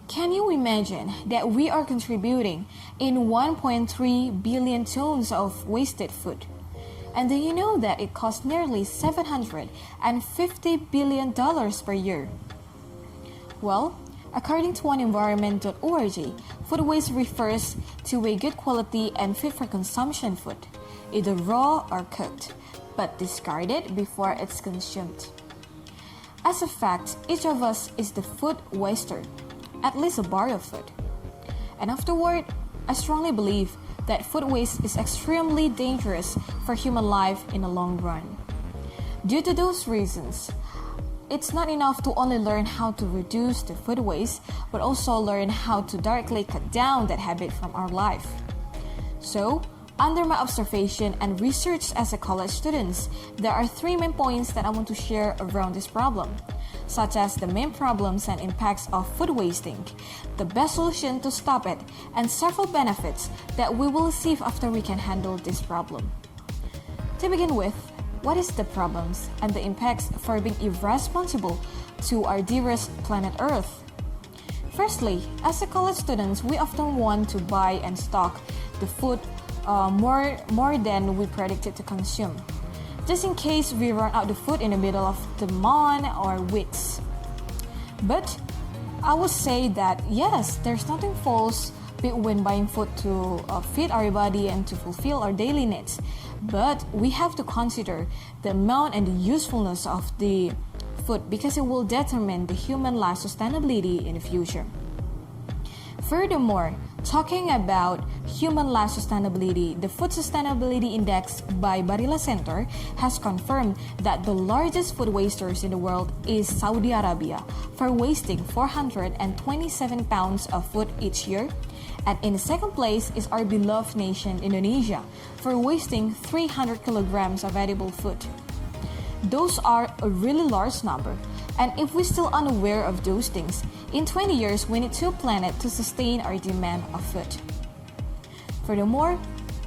Can you imagine that we are contributing in 1.3 billion tons of wasted food? And do you know that it costs nearly $750 billion per year? Well, according to oneenvironment.org, food waste refers to a good quality and fit for consumption food, either raw or cooked, but discarded before it's consumed. As a fact, each of us is the food waster, at least a bar of food. And afterward, I strongly believe that food waste is extremely dangerous for human life in the long run. Due to those reasons, it's not enough to only learn how to reduce the food waste, but also learn how to directly cut down that habit from our life. So, under my observation and research as a college student, there are 3 main points that I want to share around this problem, such as the main problems and impacts of food wasting, the best solution to stop it, and several benefits that we will receive after we can handle this problem. To begin with, what is the problems and the impacts for being irresponsible to our dearest planet Earth? Firstly, as a college students, we often want to buy and stock the food more than we predicted to consume, just in case we run out of food in the middle of the month or weeks. But I would say that yes, there's nothing false when buying food to feed our body and to fulfill our daily needs. But we have to consider the amount and the usefulness of the food because it will determine the human life sustainability in the future. Furthermore, talking about human life sustainability, the Food Sustainability Index by Barilla Center has confirmed that the largest food wasters in the world is Saudi Arabia for wasting 427 pounds of food each year. And in the second place is our beloved nation, Indonesia, for wasting 300 kilograms of edible food. Those are a really large number, and if we're still unaware of those things, in 20 years we need 2 planets to sustain our demand of food. Furthermore,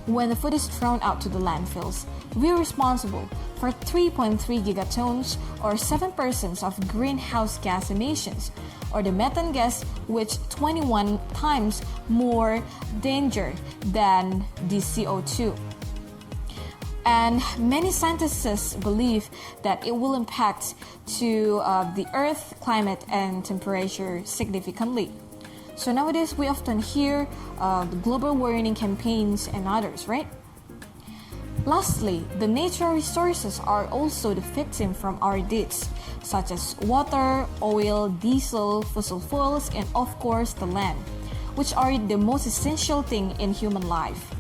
when the food is thrown out to the landfills, we are responsible for 3.3 gigatons or 7% of greenhouse gas emissions, or the methane gas, which 21 times more danger than the CO2. And many scientists believe that it will impact to the Earth climate and temperature significantly. So nowadays we often hear the global warming campaigns and others, right? Lastly, the natural resources are also the victim from our deeds, such as water, oil, diesel, fossil fuels, and of course the land, which are the most essential thing in human life.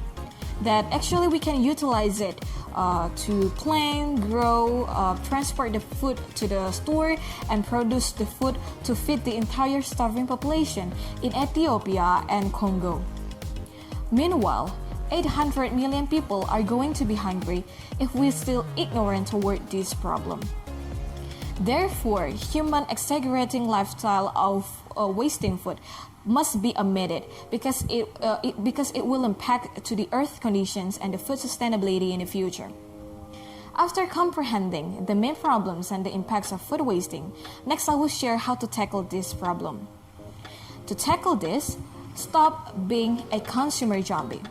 That actually we can utilize it to plant, grow, transport the food to the store, and produce the food to feed the entire starving population in Ethiopia and Congo. Meanwhile, 800 million people are going to be hungry if we're still ignorant toward this problem. Therefore, human exaggerating lifestyle of wasting food must be omitted because it will impact to the earth conditions and the food sustainability in the future. After comprehending the main problems and the impacts of food wasting, next I will share how to tackle this problem. To tackle this, stop being a consumer zombie.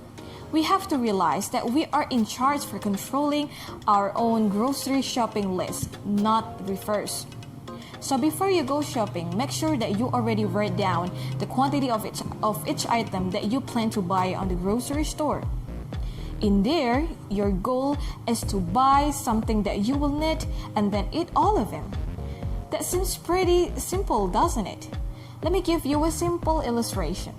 We have to realize that we are in charge for controlling our own grocery shopping list, not reverse. So before you go shopping, make sure that you already write down the quantity of each item that you plan to buy on the grocery store. In there, your goal is to buy something that you will need and then eat all of them. That seems pretty simple, doesn't it? Let me give you a simple illustration.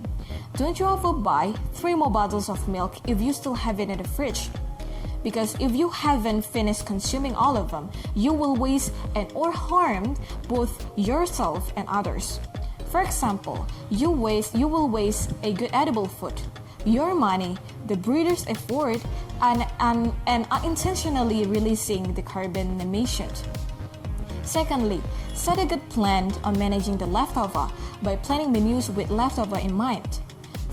Don't you ever buy 3 more bottles of milk if you still have it in the fridge? Because if you haven't finished consuming all of them, you will waste and or harm both yourself and others. For example, you will waste a good edible food, your money, the breeder's effort, and unintentionally releasing the carbon emissions. Secondly, set a good plan on managing the leftover by planning menus with leftover in mind.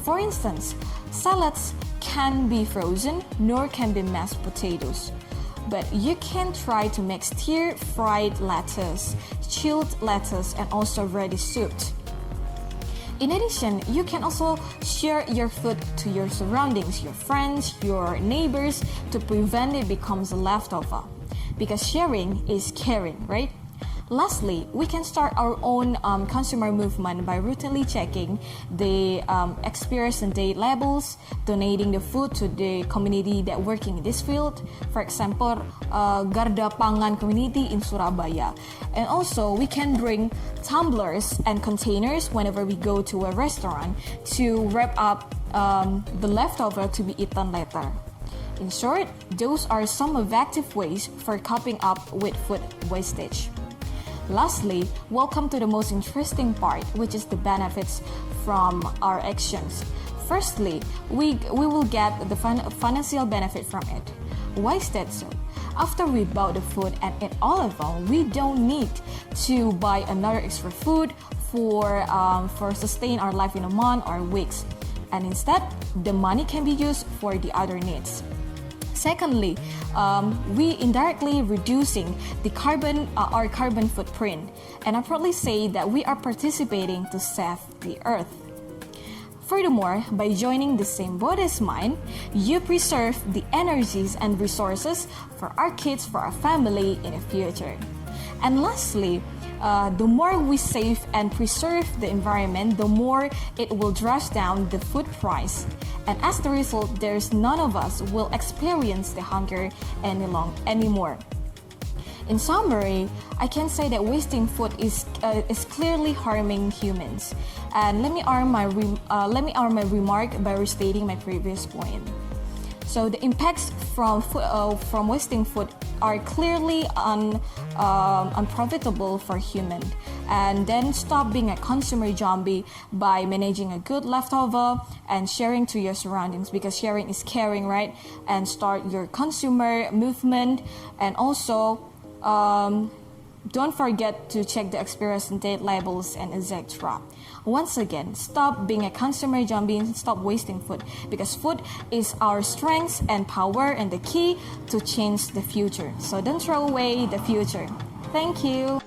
For instance, salads can be frozen nor can be mashed potatoes. But you can try to mix stir-fried lettuce, chilled lettuce, and also ready soup. In addition, you can also share your food to your surroundings, your friends, your neighbors, to prevent it becomes a leftover. Because sharing is caring, right? Lastly, we can start our own consumer movement by routinely checking the expiration date labels, donating the food to the community that working in this field. For example, Garda Pangan community in Surabaya. And also, we can bring tumblers and containers whenever we go to a restaurant to wrap up the leftover to be eaten later. In short, those are some effective ways for coping up with food wastage. Lastly, welcome to the most interesting part, which is the benefits from our actions. Firstly, we will get the financial benefit from it. Why is that so? After we bought the food and eat all of them, we don't need to buy another extra food for sustain our life in a month or weeks. And instead, the money can be used for the other needs. Secondly, we indirectly reducing our carbon footprint, and I probably say that we are participating to save the earth. Furthermore, by joining the same boat as mine, you preserve the energies and resources for our kids, for our family in the future. And lastly, the more we save and preserve the environment, the more it will drive down the food price. And as the result, there's none of us will experience the hunger anymore. In summary, I can say that wasting food is clearly harming humans. And let me arm my remark by restating my previous point. So the impacts from wasting food are clearly unprofitable for human. And then stop being a consumer zombie by managing a good leftover and sharing to your surroundings, because sharing is caring, right? And start your consumer movement. And also don't forget to check the expiration date labels and etc. Once again, stop being a consumer zombie and stop wasting food, because food is our strength and power and the key to change the future. So don't throw away the future. Thank you.